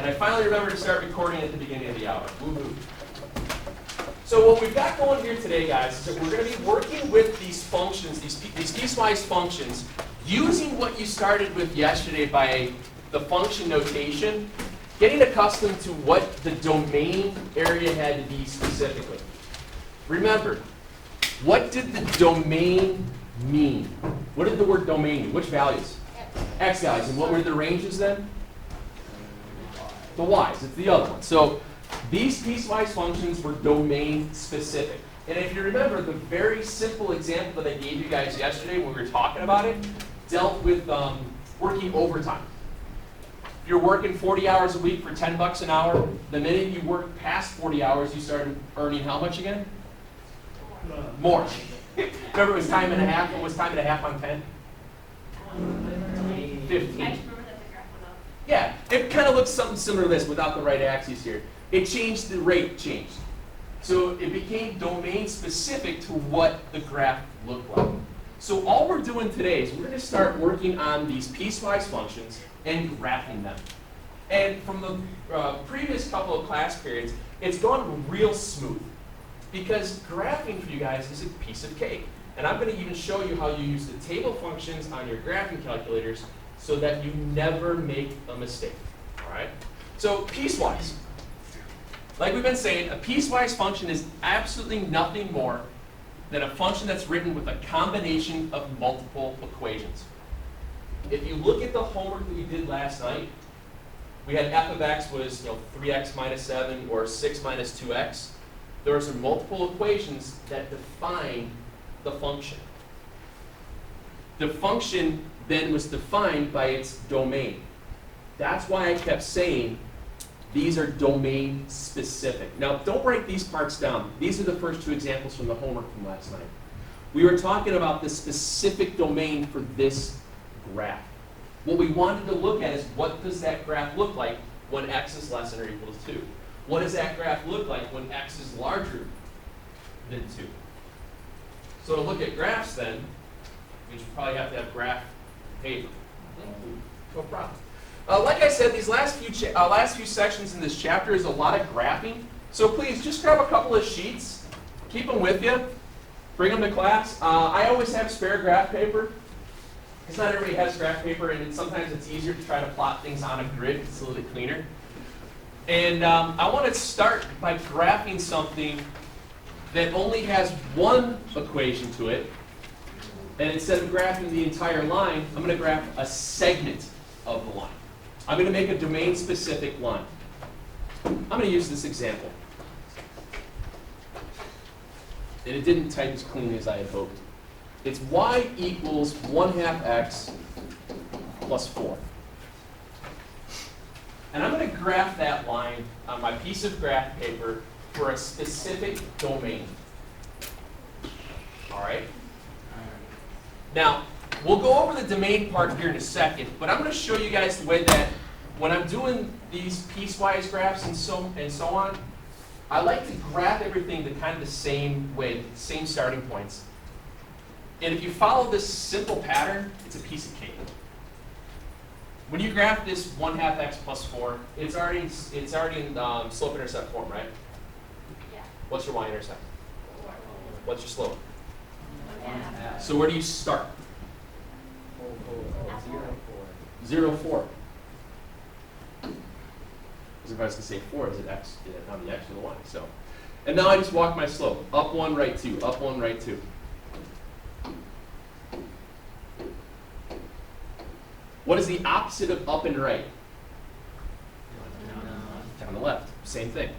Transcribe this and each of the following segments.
And I finally remembered to start recording at the beginning of the hour. Woohoo. So what we've got going here today, guys, is that we're going to be working with these functions, these piecewise functions, using what you started with yesterday by the function notation, getting accustomed to what the domain area had to be specifically. Remember, what did the domain mean? What did the word domain mean? Which values? X values. And what were the ranges then? The y's. It's the other one. So these piecewise functions were domain specific. And if you remember, the very simple example that I gave you guys yesterday when we were talking about it dealt with working overtime. If you're working 40 hours a week for 10 bucks an hour, the minute you work past 40 hours, you started earning how much again? More. Remember, it was time and a half. What was time and a half on 10? 15. Yeah, it kind of looks something similar to this without the right axis here. It changed, the rate changed. So it became domain specific to what the graph looked like. So all we're doing today is we're going to start working on these piecewise functions and graphing them. And from the previous couple of class periods, it's gone real smooth. Because graphing for you guys is a piece of cake. And I'm going to even show you how you use the table functions on your graphing calculators so that you never make a mistake. All right? So piecewise. Like we've been saying, a piecewise function is absolutely nothing more than a function that's written with a combination of multiple equations. If you look at the homework that we did last night, we had f of x was 3x minus 7 or 6 minus 2x. There are some multiple equations that define the function. The function then was defined by its domain. That's why I kept saying these are domain specific. Now, don't write these parts down. These are the first two examples from the homework from last night. We were talking about the specific domain for this graph. What we wanted to look at is what does that graph look like when x is less than or equal to 2? What does that graph look like when x is larger than 2? So to look at graphs then, we should probably have to have graph paper. No problem. Like I said, these last few sections in this chapter is a lot of graphing. So please, just grab a couple of sheets, keep them with you, bring them to class. I always have spare graph paper, because not everybody has graph paper, and sometimes it's easier to try to plot things on a grid. It's a little bit cleaner. And I want to start by graphing something that only has one equation to it. And instead of graphing the entire line, I'm going to graph a segment of the line. I'm going to make a domain-specific line. I'm going to use this example. And it didn't type as cleanly as I had hoped. It's y equals 1/2 x plus 4. And I'm going to graph that line on my piece of graph paper for a specific domain. All right? Now, we'll go over the domain part here in a second, but I'm going to show you guys the way that when I'm doing these piecewise graphs and so on, I like to graph everything the kind of the same way, same starting points. And if you follow this simple pattern, it's a piece of cake. When you graph this 1/2 x plus 4, it's already in slope-intercept form, right? Yeah. What's your y-intercept? 4. What's your slope? 1/2. So where do you start? 0, 4. Because if I was to say 4, is it x? Yeah, on the x or the y. So, and now I just walk my slope. Up 1, right 2. Up 1, right 2. What is the opposite of up and right? Down the left. Same thing.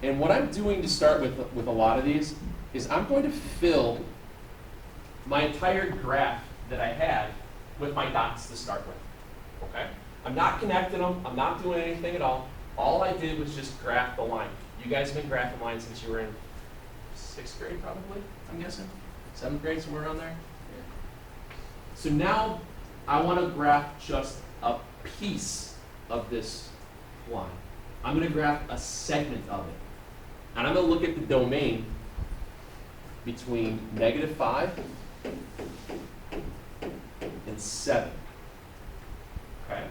And what I'm doing to start with a lot of these is I'm going to fill my entire graph that I have with my dots to start with. Okay? I'm not connecting them. I'm not doing anything at all. All I did was just graph the line. You guys have been graphing lines since you were in 6th grade, probably, I'm guessing? 7th grade, somewhere around there? So now I want to graph just a piece of this line. I'm going to graph a segment of it. And I'm going to look at the domain between -5 and 7. Okay?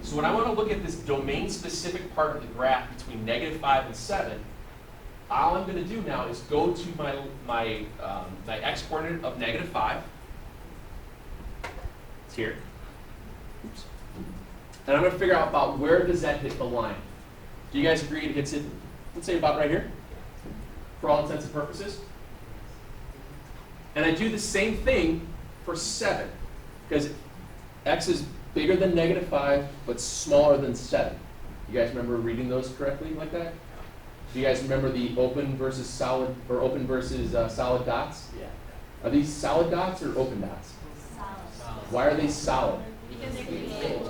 So So when I want to look at this domain-specific part of the graph between -5 and 7, all I'm going to do now is go to my x-coordinate of -5. It's here. Oops. And I'm going to figure out about where does that hit the line. Do you guys agree it hits it, let's say about right here, for all intents and purposes? And I do the same thing for 7, because x is bigger than -5, but smaller than 7. You guys remember reading those correctly like that? Do you guys remember the open versus solid, or open versus solid dots? Yeah. Are these solid dots or open dots? Solid. Why are they solid? Because they're equal.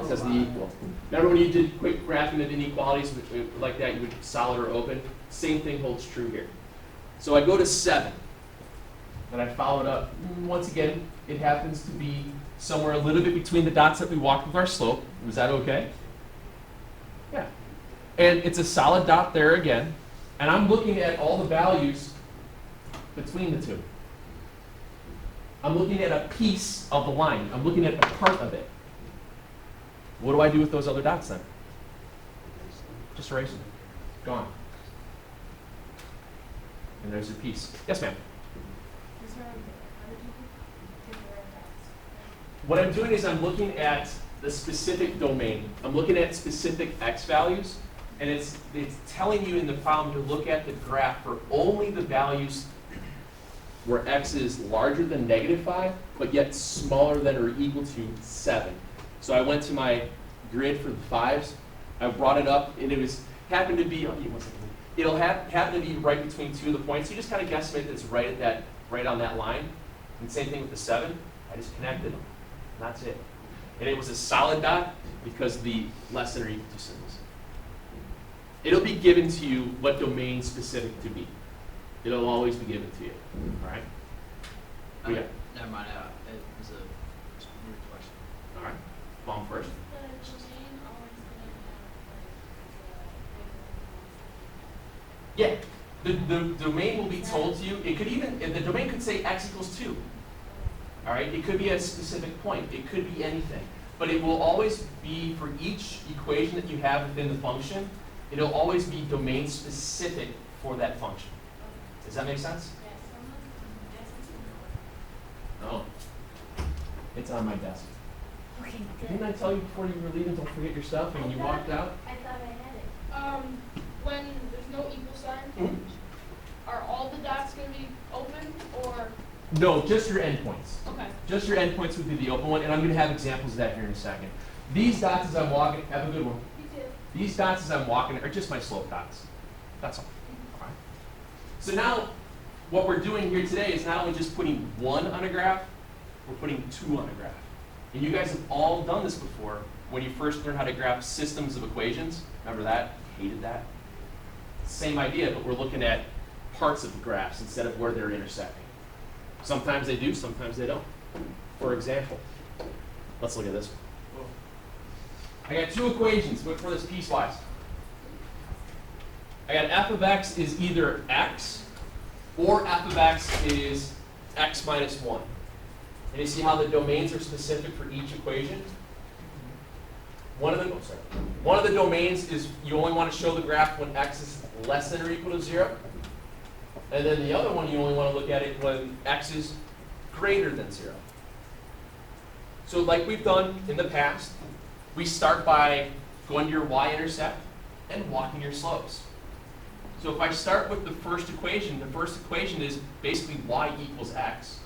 It says the equal. Remember when you did quick graphing of inequalities like that, you would solid or open? Same thing holds true here. So I go to 7, and I follow it up. Once again, it happens to be somewhere a little bit between the dots that we walked with our slope. Was that okay? Yeah. And it's a solid dot there again, and I'm looking at all the values between the two. I'm looking at a piece of the line. I'm looking at a part of it. What do I do with those other dots then? Just erase them. Gone. And there's your piece. Yes, ma'am? What I'm doing is I'm looking at the specific domain. I'm looking at specific x values, and it's telling you in the problem to look at the graph for only the values where x is larger than -5, but yet smaller than or equal to 7. So I went to my grid for the 5s. I brought it up, and it happened to be. It'll happen to be right between two of the points. You just kind of guesstimate that it's right on that line. And same thing with the 7. I just connected them. And that's it. And it was a solid dot because of the less than or equal to symbols. It'll be given to you what domain specific to be. It'll always be given to you. All right? Yeah. Never mind. It was a weird question. All right. Mom first. Yeah. The domain will be told to you. It could even, the domain could say x equals 2. All right? It could be a specific point. It could be anything. But it will always be, for each equation that you have within the function, it'll always be domain specific for that function. Does that make sense? No. It's on my desk. Okay, Didn't I tell you before you were leaving, don't forget your stuff, and you walked out? I thought I had it. When there's no equal sign, Mhm. are all the dots going to be open or? No, just your endpoints. Okay. Just your endpoints would be the open one, and I'm going to have examples of that here in a second. These dots as I'm walking, have a good one. You too. These dots as I'm walking are just my slope dots. That's all. All right. So now, what we're doing here today is not only just putting 1 on a graph, we're putting 2 on a graph. And you guys have all done this before when you first learned how to graph systems of equations. Remember that? Hated that. Same idea, but we're looking at parts of the graphs instead of where they're intersecting. Sometimes they do, sometimes they don't. For example, let's look at this one. I got 2 equations. Look for this piecewise. I got f of x is either x, or f of x is x minus 1. And you see how the domains are specific for each equation? One of the domains is you only want to show the graph when x is less than or equal to 0. And then the other one, you only want to look at it when x is greater than 0. So like we've done in the past, we start by going to your y-intercept and walking your slopes. So if I start with the first equation is basically y equals x.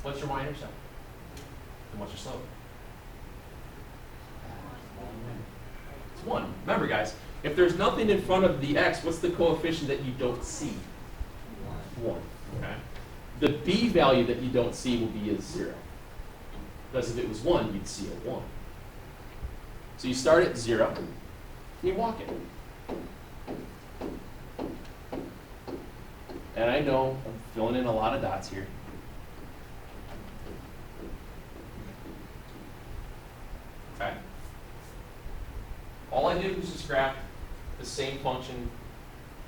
What's your y-intercept? And what's your slope? It's 1. Remember, guys, if there's nothing in front of the x, what's the coefficient that you don't see? 1. Okay? The b value that you don't see will be a 0. Because if it was 1, you'd see a 1. So you start at 0, and you walk it. And I know I'm filling in a lot of dots here. Okay? All I did was just graph the same function,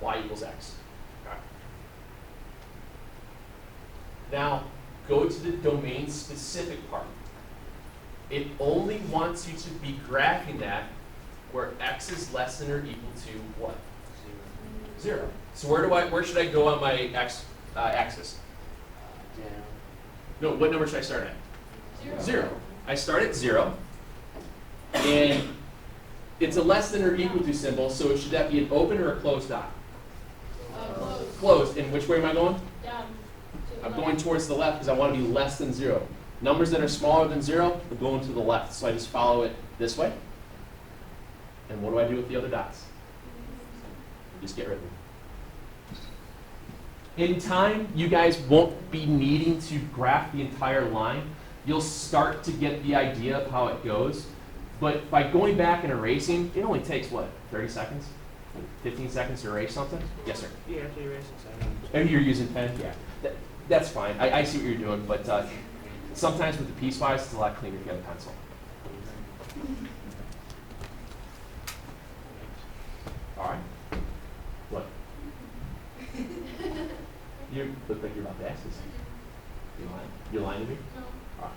y equals x. Okay? Now, go to the domain-specific part. It only wants you to be graphing that where x is less than or equal to what? 0. So where should I go on my x axis? No, what number should I start at? 0. I start at 0, and it's a less than or equal to symbol, so should that be an open or a closed dot? Closed. Closed. And which way am I going? Down. To the I'm left. going towards the left because I want to be less than 0. Numbers that are smaller than 0 are going to the left, so I just follow it this way. And what do I do with the other dots? Just get rid of them. In time, you guys won't be needing to graph the entire line. You'll start to get the idea of how it goes. But by going back and erasing, it only takes, what, 30 seconds? 15 seconds to erase something? Yes, sir. You have to erase it. And you're using pen? Yeah. That's fine. I see what you're doing, but sometimes with the piecewise, it's a lot cleaner if you have a pencil. All right. What? You look like you're about to ask this. You lying? You're lying to me? No. All right.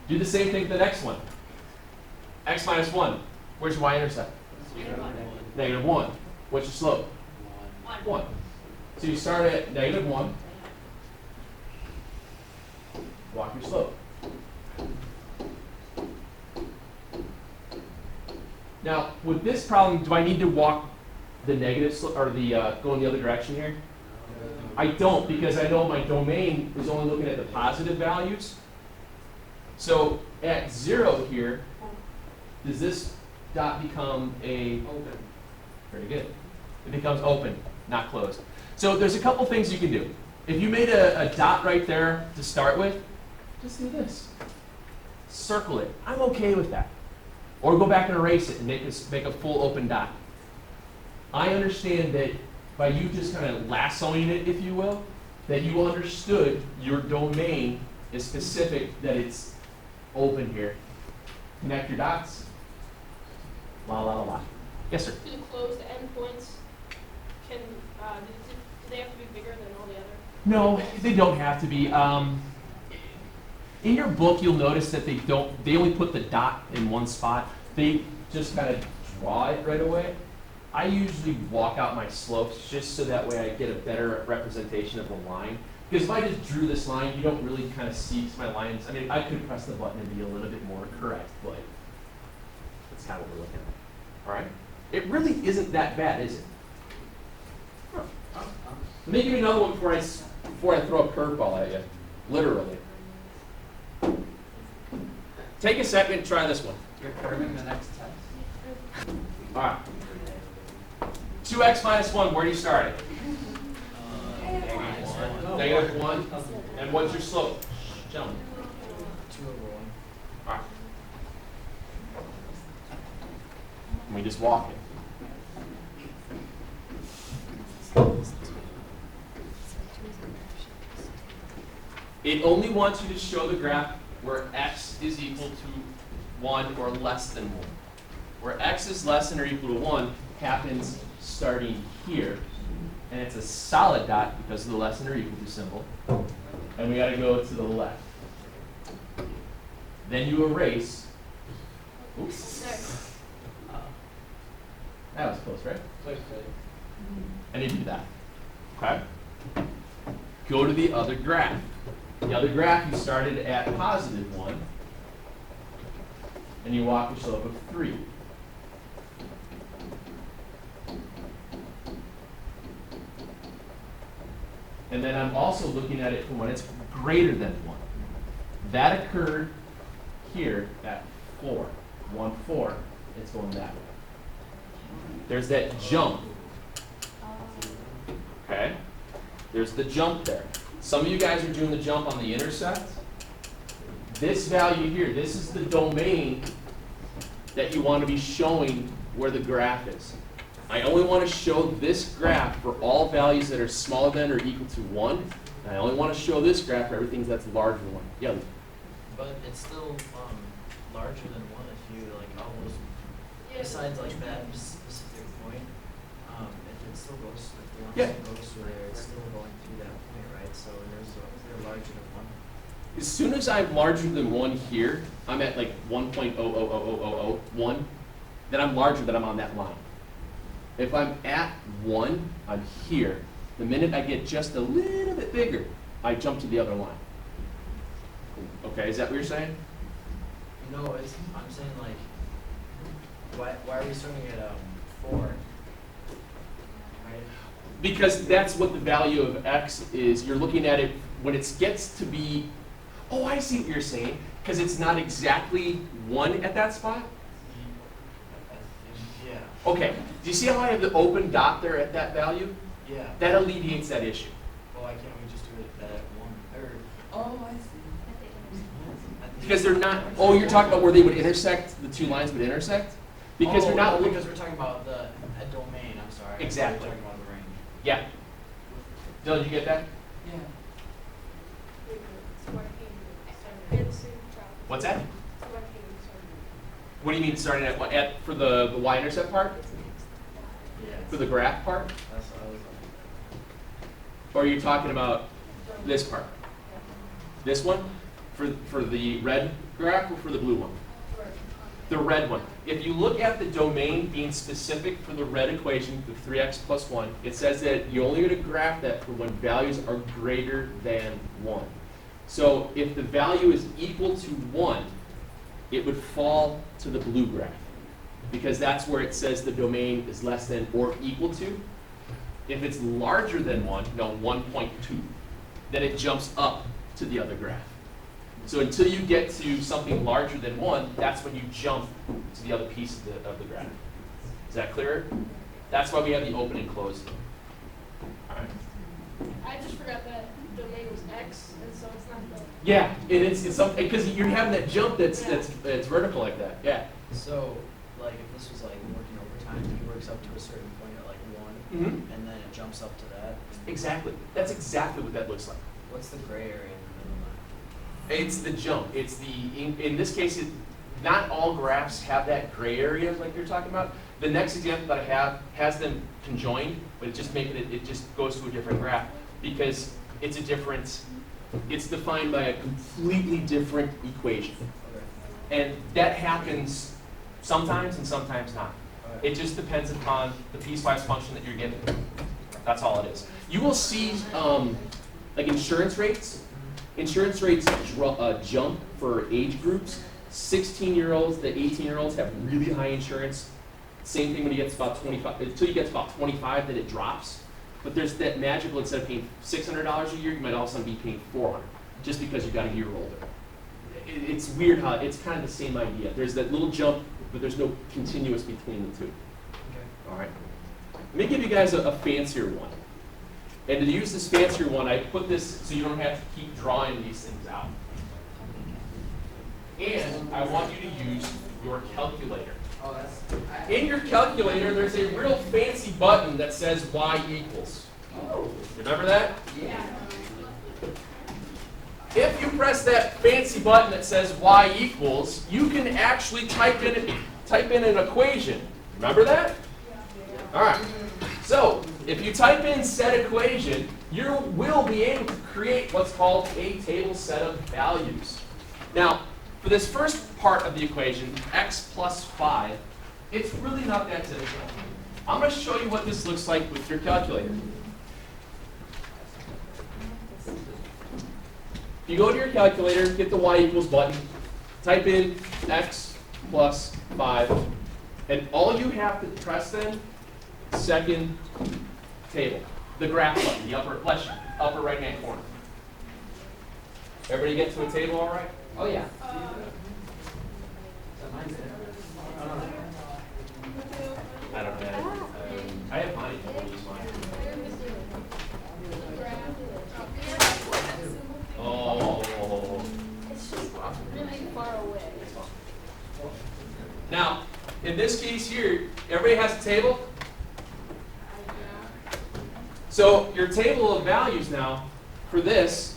Do the same thing with the next one. X minus 1. Where's your y-intercept? Negative 1. What's your slope? 1. So you start at negative 1. Walk your slope. Now, with this problem, do I need to walk the negative slope or the go in the other direction here? I don't, because I know my domain is only looking at the positive values. So at 0 here, does this dot become a open? Very good. It becomes open, not closed. So there's a couple things you can do. If you made a dot right there to start with, just do this. Circle it. I'm okay with that. Or go back and erase it and make a full open dot. I understand that by you just kind of lassoing it, if you will, that you understood your domain is specific, that it's open here. Connect your dots. La la la la. Yes, sir. Do the closed endpoints do they have to be bigger than all the other? No, they don't have to be. In your book, you'll notice that they only put the dot in one spot. They just kind of draw it right away. I usually walk out my slopes just so that way I get a better representation of the line. Because if I just drew this line, you don't really kind of see my lines. I mean, I could press the button and be a little bit more correct, but that's kind of what we're looking at. All right? It really isn't that bad, is it? Huh. Let me give you another one before I throw a curveball at you, literally. Take a second and try this one. You're curving the next test. All right. 2x minus 1, where do you start it? Negative 1. And what's your slope? Gentlemen. 2 over 1. All right. And we just walk it. It only wants you to show the graph where x is equal to 1 or less than 1. Where x is less than or equal to 1 happens starting here. And it's a solid dot because of the less than or equal to symbol. And we got to go to the left. Then you erase. Oops. That was close, right? And you do that. Okay? Go to the other graph. The other graph, you started at positive 1. And you walk the slope of 3. And then I'm also looking at it from when it's greater than 1. That occurred here at 4. 1, 4. It's going that way. There's that jump. Okay? There's the jump there. Some of you guys are doing the jump on the intercept. This value here, this is the domain that you want to be showing where the graph is. I only want to show this graph for all values that are smaller than or equal to 1. And I only want to show this graph for everything that's larger than 1. Yeah. But it's still larger than 1 if you like almost, Yeah. besides like that specific point, if it still goes, if the line Yeah. still goes through there, it's still going through that point, right? So they're larger than 1. as soon as I'm larger than 1 here, I'm at like 1.000001, then I'm larger than I'm on that line. If I'm at 1, I'm here. The minute I get just a little bit bigger, I jump to the other line. Okay, is that what you're saying? No, I'm saying like, why are we starting at 4? Right? Because that's what the value of x is. You're looking at it when it gets to be, oh, I see what you're saying, because it's not exactly 1 at that spot. Yeah. Okay, do you see how I have the open dot there at that value? Yeah. That alleviates that issue. Well, why can't we just do it at 1? Or, oh, I see. Because they're not, oh, you're talking about where they would intersect, the 2 lines would intersect? Because they're not, because we're talking about a domain, I'm sorry. Exactly. We're talking about the range. yeah. Dylan, you get that? Yeah. What's that? What do you mean starting at what, for the y-intercept part? Yeah. For the graph part? That's what I was like. Or are you talking about this part? This one? For the red graph or for the blue one? The red one. If you look at the domain being specific for the red equation, the 3x plus 1, it says that you're only going to graph that for when values are greater than 1. So if the value is equal to 1, it would fall to the blue graph, because that's where it says the domain is less than or equal to. If it's larger than 1, no, 1.2, then it jumps up to the other graph. So until you get to something larger than 1, that's when you jump to the other piece of the graph. Is that clear? That's why we have the open and closed. All right. I just forgot that domain was X, and so it's not the. Yeah, it's something because you're having that jump that's vertical like that. Yeah. So, like, if this was like working overtime, he works up to a certain point at like 1, Mm-hmm. and then it jumps up to that. Exactly. That's exactly what that looks like. What's the gray area in the middle of It's the jump. It's the in this case, not all graphs have that gray area like you're talking about. The next example that I have has them conjoined, but it just goes to a different graph because it's a different. It's defined by a completely different equation, that? and that happens sometimes and sometimes not. Okay. It just depends upon the piecewise function that you're given. That's all it is. You will see like insurance rates. Insurance rates jump for age groups. 16-year-olds to 18-year-olds have really high insurance. Same thing when you get to about 25. Until you get to about 25, then it drops. But there's that magical, instead of paying $600 a year, you might all of a sudden be paying $400 just because you got a year older. It's weird how it's kind of the same idea. There's that little jump, but there's no continuous between the two. Okay. All right. Let me give you guys a fancier one. And to use this fancier one, I put this so you don't have to keep drawing these things out. And I want you to use your calculator. Oh, that's. In your calculator, there's a real fancy button that says y equals. Remember that? Yeah. If you press that fancy button that says y equals, you can actually type in an equation. Remember that? All right. So if you type in said equation, you will be able to create what's called a table set of values. Now, for this first part of the equation, x plus 5, it's really not that difficult. I'm going to show you what this looks like with your calculator. You go to your calculator, get the y equals button, type in x plus 5, and all you have to press then, second table, the graph button, the upper right-hand corner. Everybody get to a table all right? Oh, yeah. I don't know. I have mine. I use mine. Oh. It's just really far away. Now, in this case here, everybody has a table? So your table of values now, for this,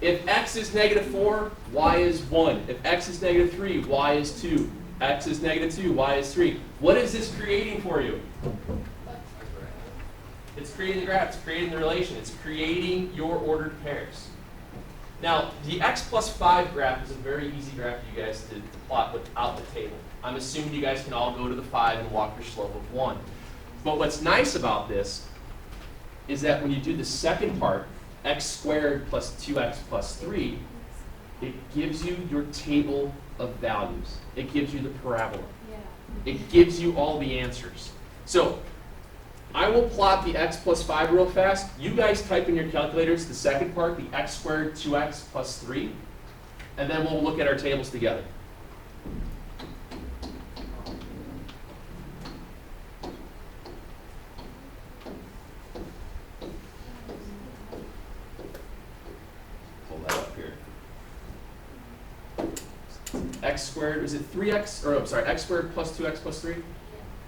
if x is -4, y is 1. If x is -3, y is 2. X is -2, y is 3. What is this creating for you? It's creating the graph, it's creating the relation, it's creating your ordered pairs. Now, the x plus 5 graph is a very easy graph for you guys to plot without the table. I'm assuming you guys can all go to the 5 and walk your slope of 1. But what's nice about this is that when you do the second part, x squared plus 2x plus 3, it gives you your table of values. It gives you the parabola. It gives you all the answers. So I will plot the x plus 5 real fast. You guys type in your calculators the second part, the x squared 2x plus 3, and then we'll look at our tables together. Pull that up here. X squared, is it 3x, or I'm sorry, x squared plus 2x plus 3?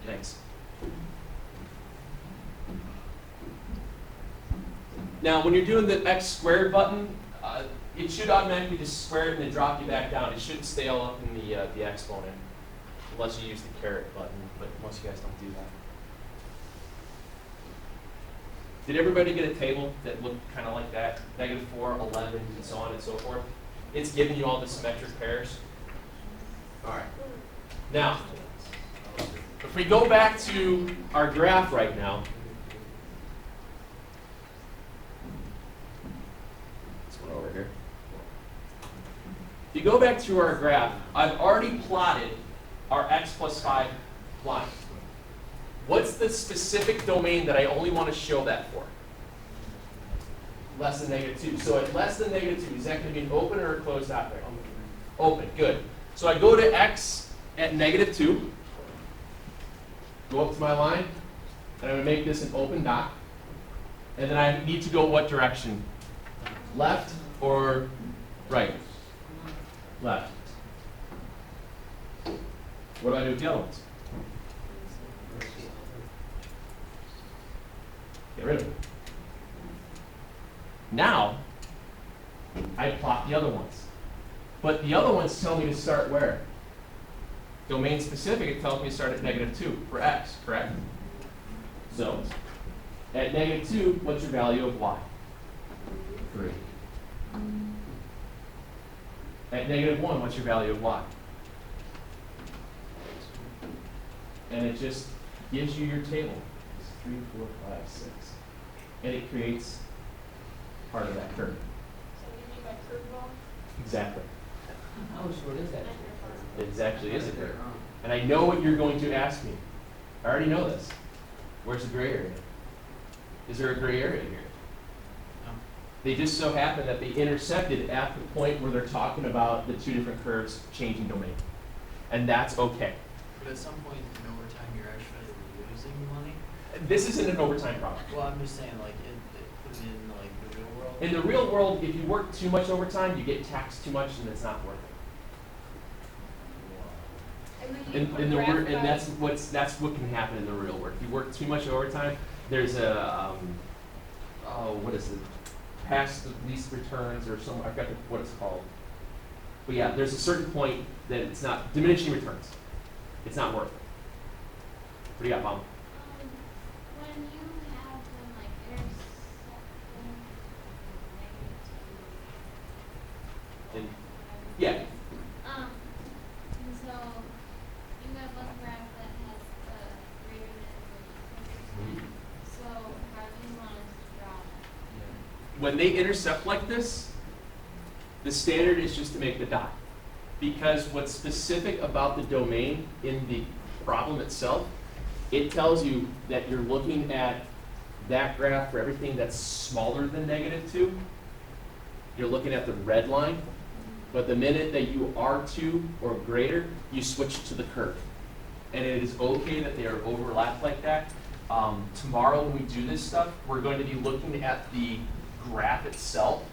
Thanks. Now, when you're doing the x squared button, it should automatically just square it and then drop you back down. It shouldn't stay all up in the exponent, unless you use the caret button, but most of you guys don't do that. Did everybody get a table that looked kind of like that? -4, 11, and so on and so forth? It's giving you all the symmetric pairs. All right. Now, if we go back to our graph right now, this one over here. If you go back to our graph, I've already plotted our x plus 5 line. What's the specific domain that I only want to show that for? Less than -2. So at less than -2, is that going to be an open or a closed dot there? Open, good. So I go to x at -2, go up to my line, and I'm going to make this an open dot. And then I need to go what direction? Left or right? Left. What do I do with the other ones? Get rid of it. Now, I plot the other ones. But the other ones tell me to start where? Domain specific, it tells me to start at -2 for x, correct? So, at -2, what's your value of y? 3. At -1, what's your value of y? And it just gives you your table. It's 3, 4, 5, 6. And it creates part of that curve. So you mean by curve ball? Exactly. How short is that? It actually is a curve. And I know what you're going to ask me. I already know this. Where's the gray area? Is there a gray area here? No. They just so happen that they intersected at the point where they're talking about the two different curves changing domain. And that's okay. But at some point in overtime, you're actually losing money. This isn't an overtime problem. Well, I'm just saying, like, put it in like the real world. In the real world, if you work too much overtime, you get taxed too much and it's not worth it. And that's what can happen in the real world. If you work too much overtime, there's a what is it? Past least returns or some, I forgot what it's called. But yeah, there's a certain point that it's not diminishing returns. It's not worth it. What do you got, Mom? When you have them like intersecting And, yeah. And so you have one graph that has greater than 50%. So how do you want us to draw that? When they intercept like this, the standard is just to make the dot. Because what's specific about the domain in the problem itself, it tells you that you're looking at that graph for everything that's smaller than -2. You're looking at the red line. But the minute that you are 2 or greater, you switch to the curve. And it is okay that they are overlapped like that. Tomorrow when we do this stuff, we're going to be looking at the graph itself,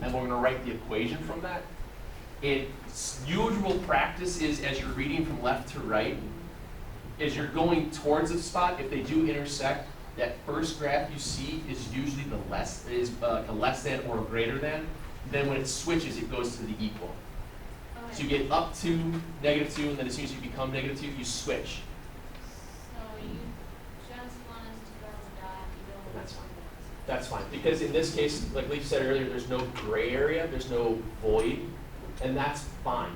and we're going to write the equation from that. Its usual practice is, as you're reading from left to right, as you're going towards a spot, if they do intersect, that first graph you see is usually a less than or a greater than. Then when it switches, it goes to the equal. Okay. So you get up to -2, and then as soon as you become -2, you switch. So you just want us to draw the dot, you don't That's fine, because in this case, like Leaf said earlier, there's no gray area, there's no void, and that's fine.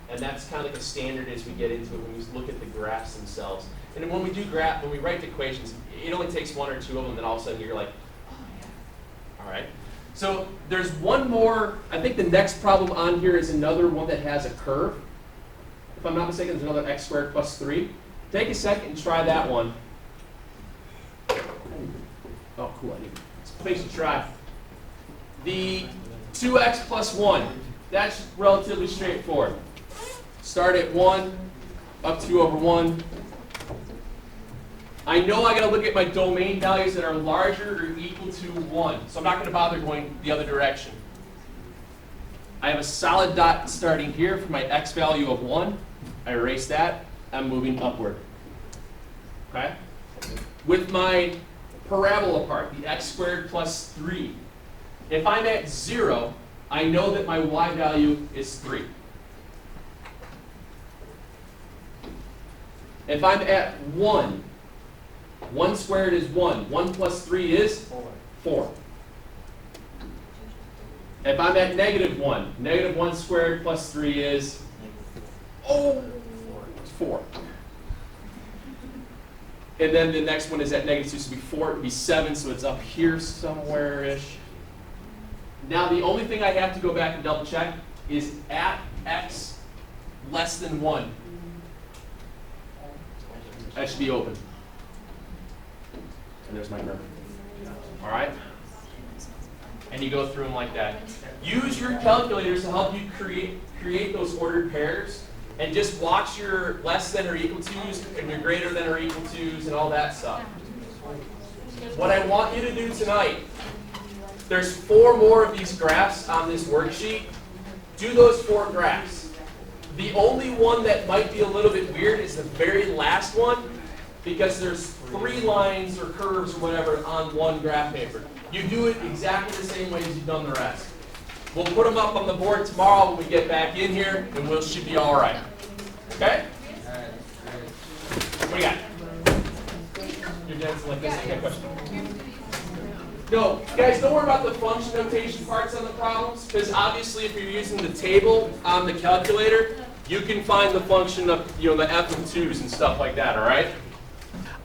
And that's kind of like a standard as we get into it when we look at the graphs themselves. And then when we when we write the equations, it only takes one or two of them, and then all of a sudden you're like, oh yeah. All right. So there's one more. I think the next problem on here is another one that has a curve. If I'm not mistaken, there's another x squared plus 3. Take a second and try that one. Oh, cool. I need space to try. The 2x plus 1. That's relatively straightforward. Start at 1, up 2 over 1. I know I got to look at my domain values that are larger or equal to 1. So I'm not going to bother going the other direction. I have a solid dot starting here for my x value of 1. I erase that. I'm moving upward. Okay? With my parabola part, the x squared plus 3. If I'm at 0, I know that my y value is 3. If I'm at 1, 1 squared is 1. 1 plus 3 is 4. If I'm at negative 1, negative 1 squared plus 3 is 4. And then the next one is at negative 2, so it'd be 4, it'd be 7, so it's up here somewhere-ish. Now the only thing I have to go back and double check is at x less than 1. That should be open. And there's my curve. All right? And you go through them like that. Use your calculators to help you create those ordered pairs. And just watch your less than or equal to's and your greater than or equal to's and all that stuff. What I want you to do tonight, there's 4 more of these graphs on this worksheet. Do those 4 graphs. The only one that might be a little bit weird is the very last one, because there's 3 lines or curves or whatever on one graph paper. You do it exactly the same way as you've done the rest. We'll put them up on the board tomorrow when we get back in here, and we should be all right. Okay? What do you got? You're dancing like this. Okay, question. No, guys, don't worry about the function notation parts on the problems, because obviously if you're using the table on the calculator, you can find the function of, the f of 2's and stuff like that, all right?